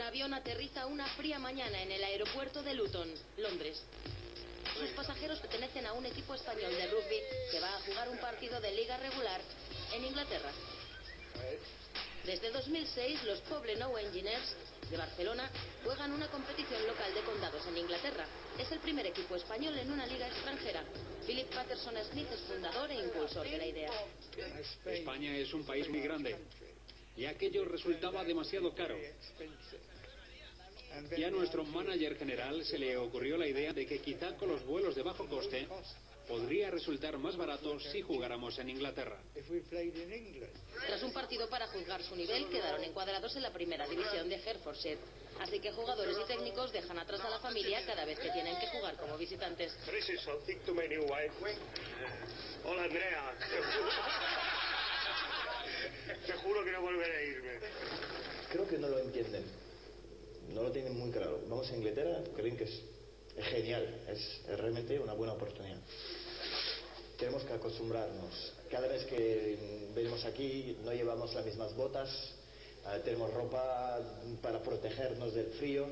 avión aterriza una fría mañana en el aeropuerto de Luton, Londres. Sus pasajeros pertenecen a un equipo español de rugby que va a jugar un partido de liga regular en Inglaterra. Desde 2006, los Poblenou Engineers de Barcelona juegan una competición local de condados en Inglaterra. Es el primer equipo español en una liga extranjera. Philip Patterson Smith es fundador e impulsor de la idea. España es un país muy grande y aquello resultaba demasiado caro. Y a nuestro manager general se le ocurrió la idea de que quizá con los vuelos de bajo coste podría resultar más barato si jugáramos en Inglaterra. Tras un partido para juzgar su nivel, quedaron encuadrados en la primera división de Hertfordshire. Así que jugadores y técnicos dejan atrás a la familia cada vez que tienen que jugar como visitantes. Hola, Andrea. Te juro que no volveré a irme. Creo que no lo entienden. No lo tienen muy claro. Vamos a Inglaterra, creen que es genial, es realmente una buena oportunidad. Tenemos que acostumbrarnos. Cada vez que venimos aquí no llevamos las mismas botas, tenemos ropa para protegernos del frío.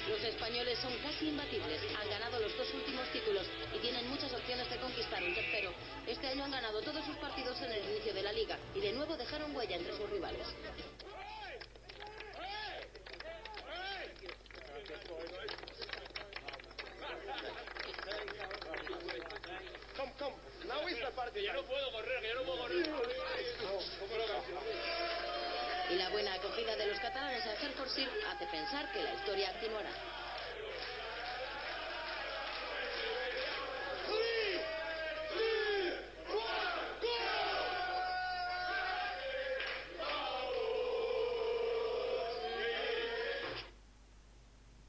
Los españoles son casi imbatibles, han ganado los 2 últimos títulos y tienen muchas opciones de conquistar un tercero. Este año han ganado todos sus partidos en el inicio de la liga y de nuevo dejaron huella entre sus rivales. Ya no puedo correr, ya no puedo correr. Y la buena acogida de los catalanes en Hertfordshire hace pensar que la historia continuará.